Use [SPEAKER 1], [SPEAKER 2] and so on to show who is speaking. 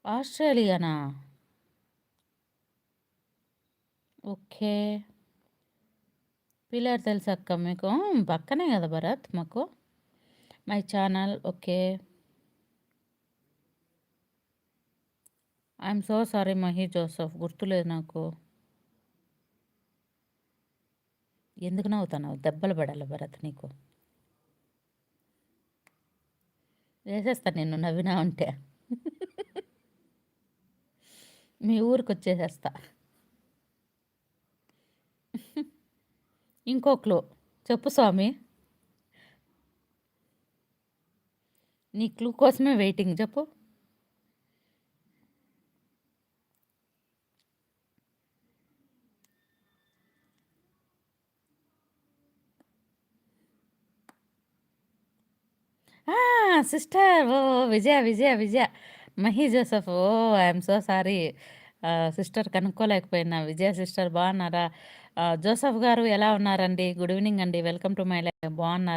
[SPEAKER 1] ఆస్ట్రేలియానా? Okay. Pillar తెలుసక్క మీకు. పక్కనే గదా భరత్ మాకు. My channel. Okay. I'm so sorry Mahi Joseph. గుర్తులేదు నాకు. ఎందుకు నవ్వుతున్నావు? దెబ్బలు పడాలి భరత్ నీకు. వేసేస్తా నిన్ను నవ్వినా ఉంటే. మీ ఊరికొచ్చేసేస్తా. ఇంకో క్లూ. చెప్పు స్వామి. నీ క్లూ కోసమే వెయిటింగ్. చెప్పు. Sister. Oh Vijaya, Vijaya, Vijaya. Mahi Joseph. Oh I'm so sorry. Sister కనుక్కోలేకపోయినా. విజయ సిస్టర్ బాగున్నారా? జోసెఫ్ గారు ఎలా ఉన్నారండి? గుడ్ ఈవినింగ్ అండి. Welcome to my life. బాగున్నారు.